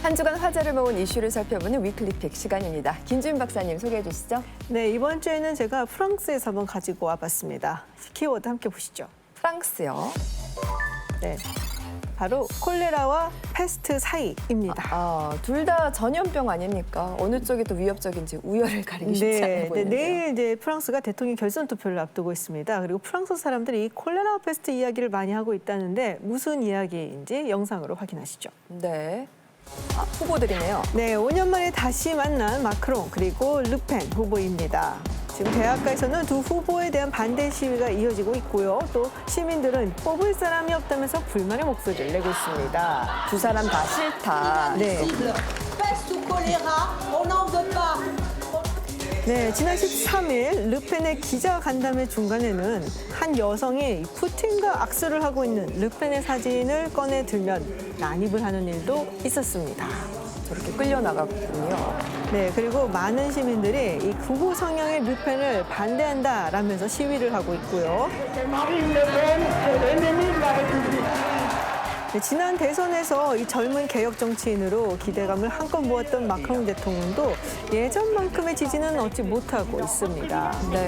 한 주간 화제를 모은 이슈를 살펴보는 위클리픽 시간입니다. 김주인 박사님 소개해 주시죠. 네, 이번 주에는 제가 프랑스에서 한번 가지고 와봤습니다. 키워드 함께 보시죠. 프랑스요. 네, 바로 콜레라와 패스트 사이입니다. 둘 다 전염병 아닙니까? 어느 쪽이 더 위협적인지 우열을 가리기 쉽지 않아 보이는데요. 내일 이제 프랑스가 대통령 결선 투표를 앞두고 있습니다. 그리고 프랑스 사람들이 이 콜레라 패스트 이야기를 많이 하고 있다는데 무슨 이야기인지 영상으로 확인하시죠. 네. 후보들이네요. 네, 5년 만에 다시 만난 마크롱 그리고 르펜 후보입니다. 지금 대학가에서는 두 후보에 대한 반대 시위가 이어지고 있고요. 또 시민들은 뽑을 사람이 없다면서 불만의 목소리를 내고 있습니다. 두 사람 다 싫다. 네. 네, 지난 13일 르펜의 기자간담회 중간에는 한 여성이 푸틴과 악수를 하고 있는 르펜의 사진을 꺼내 들면 난입을 하는 일도 있었습니다. 저렇게 끌려나갔군요. 네, 그리고 많은 시민들이 이 극우 성향의 르펜을 반대한다라면서 시위를 하고 있고요. 네, 지난 대선에서 이 젊은 개혁 정치인으로 기대감을 한껏 모았던 마크롱 대통령도 예전만큼의 지지는 얻지 못하고 있습니다. 네.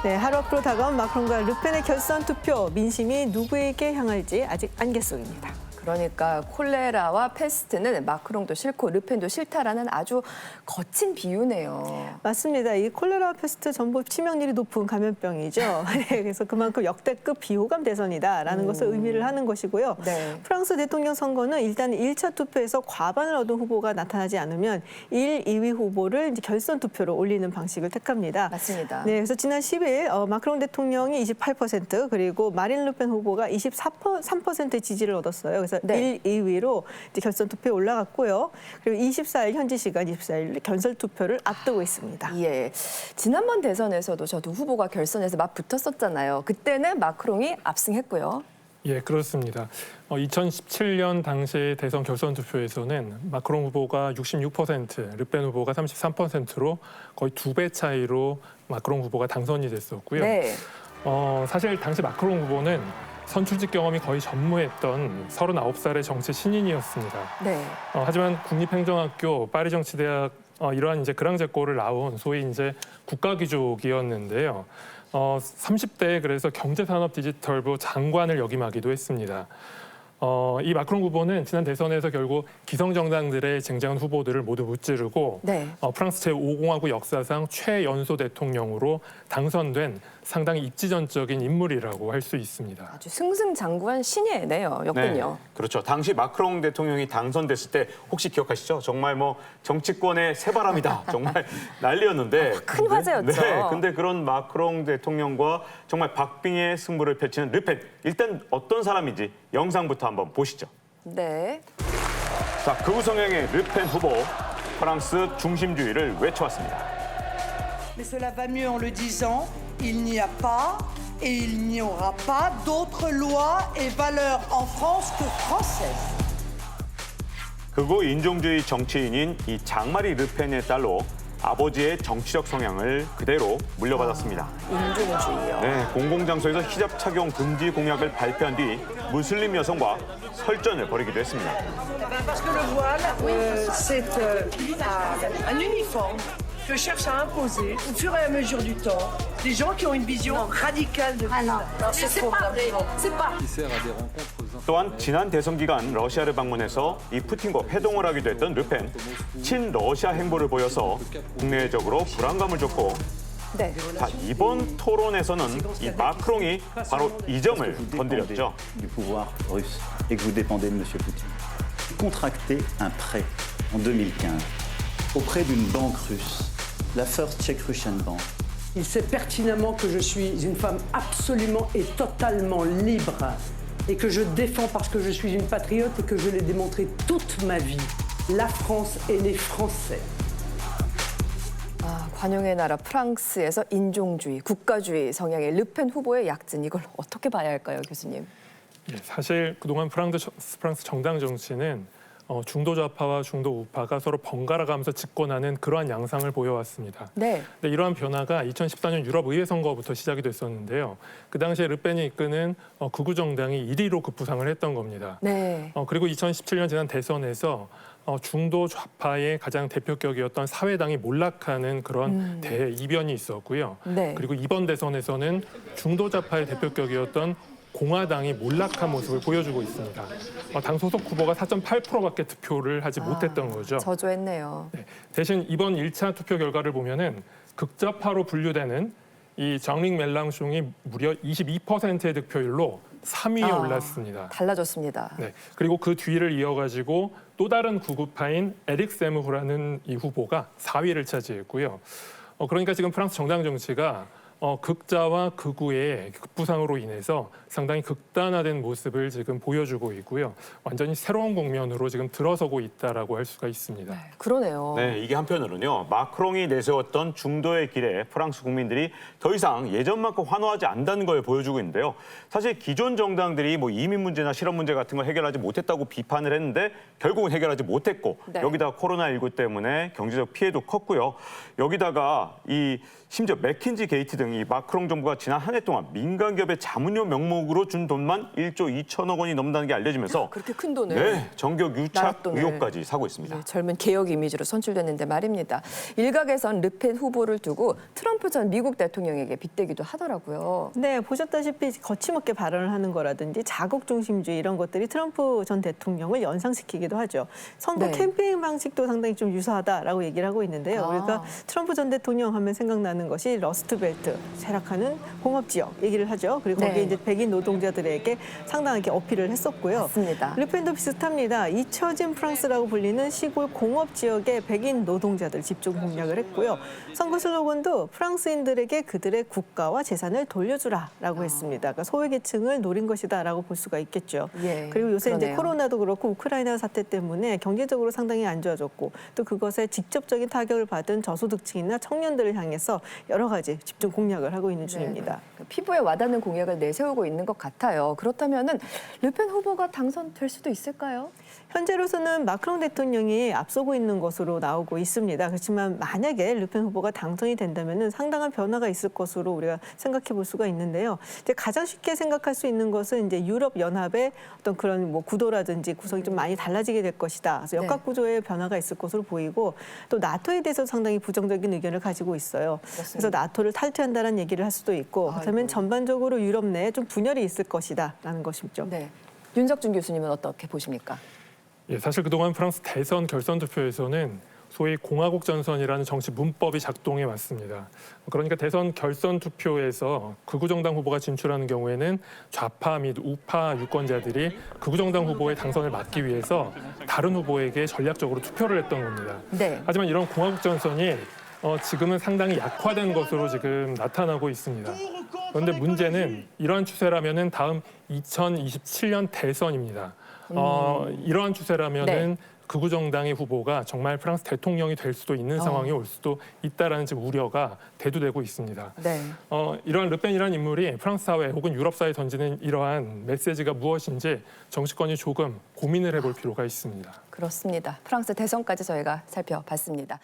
네, 하루 앞으로 다가온 마크롱과 르펜의 결선 투표, 민심이 누구에게 향할지 아직 안갯속입니다. 그러니까 콜레라와 패스트는 마크롱도 싫고 르펜도 싫다라는 아주 거친 비유네요. 맞습니다. 이 콜레라 패스트 전부 치명률이 높은 감염병이죠. 네, 그래서 그만큼 역대급 비호감 대선이다라는 것을 의미를 하는 것이고요. 네. 프랑스 대통령 선거는 일단 1차 투표에서 과반을 얻은 후보가 나타나지 않으면 1, 2위 후보를 이제 결선 투표로 올리는 방식을 택합니다. 맞습니다. 네, 그래서 지난 10일 마크롱 대통령이 28% 그리고 마린 르펜 후보가 23%의 지지를 얻었어요. 그래서 네. 1, 2위로 이제 결선 투표에 올라갔고요. 그리고 24일 현지 시간 24일 결선 투표를 앞두고 있습니다. 예, 지난번 대선에서도 저 두 후보가 결선에서 막 붙었었잖아요. 그때는 마크롱이 압승했고요. 예, 그렇습니다. 2017년 당시 대선 결선 투표에서는 마크롱 후보가 66%, 르펜 후보가 33%로 거의 2배 차이로 마크롱 후보가 당선이 됐었고요. 네. 사실 당시 마크롱 후보는 선출직 경험이 거의 전무했던 39살의 정치 신인이었습니다. 네. 하지만 국립행정학교 파리정치대학 이러한 이제 그랑제꼴을 나온 소위 이제 국가귀족이었는데요. 30대에 그래서 경제산업 디지털부 장관을 역임하기도 했습니다. 이 마크롱 후보는 지난 대선에서 결국 기성정당들의 쟁쟁한 후보들을 모두 무찌르고 네. 프랑스 제5공화국 역사상 최연소 대통령으로 당선된 상당히 입지전적인 인물이라고 할 수 있습니다. 아주 승승장구한 신예네요.였군요. 네, 그렇죠. 당시 마크롱 대통령이 당선됐을 때 혹시 기억하시죠? 정말 뭐 정치권의 새바람이다. 정말 난리였는데. 큰 화제였죠. 네, 근데 그런 마크롱 대통령과 정말 박빙의 승부를 펼치는 르펜. 일단 어떤 사람인지 영상부터 한번 보시죠. 네. 자, 극우 성향의 르펜 후보, 프랑스 중심주의를 외쳐왔습니다. Mais cela va mieux en le disant, il n'y a pas et il n'y aura pas d'autres lois et valeurs en France que françaises. 극우 인종주의 정치인인 이 장마리 르펜의 딸로 아버지의 정치적 성향을 그대로 물려받았습니다. 인종주의요. 네, 공공장소에서 히잡 착용 금지 공약을 발표한 뒤 무슬림 여성과 설전을 벌이기도 했습니다. Parce que le voile, c'est un uniforme que cherche à imposer, au fur et à mesure du temps, des gens qui ont une vision radicale de tout ça. C'est pas vrai, c'est pas. 또한 지난 대선 기간 러시아를 방문해서 이 푸틴과 회동을 하기도 했던 르펜, 친러시아 행보를 보여서 국내적으로 불안감을 줬고 네. 자, 이번 토론에서는 이 마크롱이 바로 이 점을 건드렸죠. Du pouvoir russe et que vous dépendez de M. Poutine. Contracté un prêt en 2015 auprès d'une banque russe, la First Czech Russian Bank. Il sait pertinemment que je suis une femme absolument et totalement libre et que je défends parce que je suis une patriote et que je l'ai démontré toute ma vie. La France est née français. 관용의 나라 프랑스에서 인종주의, 국가주의 성향의 르펜 후보의 약진, 이걸 어떻게 봐야 할까요, 교수님? 예, 사실 그동안 프랑스 정당 정치는 중도 좌파와 중도 우파가 서로 번갈아가면서 집권하는 그러한 양상을 보여왔습니다. 네. 근데 이러한 변화가 2014년 유럽 의회 선거부터 시작이 됐었는데요. 그 당시에 르펜이 이끄는 극우 정당이 1위로 급부상을 했던 겁니다. 네. 그리고 2017년 지난 대선에서 중도 좌파의 가장 대표격이었던 사회당이 몰락하는 그런 대이변이 있었고요. 네. 그리고 이번 대선에서는 중도 좌파의 대표격이었던 공화당이 몰락한 모습을 보여주고 있습니다. 당 소속 후보가 4.8%밖에 투표를 하지 못했던 거죠. 저조했네요. 네, 대신 이번 1차 투표 결과를 보면은 극좌파로 분류되는 이 장링 멜랑숑이 무려 22%의 득표율로 3위에 올랐습니다. 달라졌습니다. 네, 그리고 그 뒤를 이어가지고 또 다른 구구파인 에릭 세무후라는 이 후보가 4위를 차지했고요. 그러니까 지금 프랑스 정당 정치가 극자와 극우의 급부상으로 인해서 상당히 극단화된 모습을 지금 보여주고 있고요. 완전히 새로운 국면으로 지금 들어서고 있다라고 할 수가 있습니다. 그러네요. 네, 이게 한편으로는요. 마크롱이 내세웠던 중도의 길에 프랑스 국민들이 더 이상 예전만큼 환호하지 않는다는 걸 보여주고 있는데요. 사실 기존 정당들이 뭐 이민 문제나 실업 문제 같은 걸 해결하지 못했다고 비판을 했는데 결국은 해결하지 못했고 네. 여기다가 코로나19 때문에 경제적 피해도 컸고요. 여기다가 이 심지어 맥킨지 게이트 등 이 마크롱 정부가 지난 한 해 동안 민간 기업의 자문료 명목으로 준 돈만 1조 2천억 원이 넘는다는 게 알려지면서 그렇게 큰 돈을. 네, 정격 유착 나랏돈을. 의혹까지 사고 있습니다. 네, 젊은 개혁 이미지로 선출됐는데 말입니다. 일각에선 르펜 후보를 두고 트럼프 전 미국 대통령에게 빗대기도 하더라고요. 네, 보셨다시피 거침없게 발언을 하는 거라든지 자국 중심주의 이런 것들이 트럼프 전 대통령을 연상시키기도 하죠. 선거 네. 캠페인 방식도 상당히 좀 유사하다라고 얘기를 하고 있는데요. 우리가 트럼프 전 대통령 하면 생각나는 것이 러스트벨트, 쇠락하는 공업지역 얘기를 하죠. 그리고 네. 거기에 이제 백인 노동자들에게 상당하게 어필을 했었고요. 맞습니다. 르펜도 비슷합니다. 잊혀진 프랑스라고 불리는 시골 공업 지역의 백인 노동자들 집중 공략을 했고요. 선거 슬로건도 프랑스인들에게 그들의 국가와 재산을 돌려주라라고 했습니다. 그러니까 소외계층을 노린 것이다라고 볼 수가 있겠죠. 예, 그리고 요새 이제 그러네요. 코로나도 그렇고 우크라이나 사태 때문에 경제적으로 상당히 안 좋아졌고 또 그것에 직접적인 타격을 받은 저소득층이나 청년들을 향해서 여러 가지 집중 공략을 하고 있는 중입니다. 네. 피부에 와닿는 공약을 내세우고 있는 것 같아요. 그렇다면은 르펜 후보가 당선될 수도 있을까요? 현재로서는 마크롱 대통령이 앞서고 있는 것으로 나오고 있습니다. 그렇지만 만약에 르펜 후보가 당선이 된다면 상당한 변화가 있을 것으로 우리가 생각해 볼 수가 있는데요. 이제 가장 쉽게 생각할 수 있는 것은 이제 유럽 연합의 어떤 그런 뭐 구도라든지 구성이 좀 많이 달라지게 될 것이다. 그래서 네. 역학 구조의 변화가 있을 것으로 보이고 또 나토에 대해서 상당히 부정적인 의견을 가지고 있어요. 그래서 나토를 탈퇴한다는 얘기를 할 수도 있고 그렇다면 전반적으로 유럽 내에 좀 분열이 있을 것이다라는 것이죠. 네. 윤석준 교수님은 어떻게 보십니까? 예, 사실 그동안 프랑스 대선 결선 투표에서는 소위 공화국 전선이라는 정치 문법이 작동해 왔습니다. 그러니까 대선 결선 투표에서 극우 정당 후보가 진출하는 경우에는 좌파 및 우파 유권자들이 극우 정당 후보의 당선을 막기 위해서 다른 후보에게 전략적으로 투표를 했던 겁니다. 네. 하지만 이런 공화국 전선이 지금은 상당히 약화된 것으로 지금 나타나고 있습니다. 그런데 문제는 이러한 추세라면은 다음 2027년 대선입니다. 이러한 추세라면은 네. 극우 정당의 후보가 정말 프랑스 대통령이 될 수도 있는 상황이 올 수도 있다라는 지금 우려가 대두되고 있습니다. 네. 이러한 르펜이라는 인물이 프랑스 사회 혹은 유럽 사회에 던지는 이러한 메시지가 무엇인지 정치권이 조금 고민을 해볼 필요가 있습니다. 그렇습니다. 프랑스 대선까지 저희가 살펴봤습니다.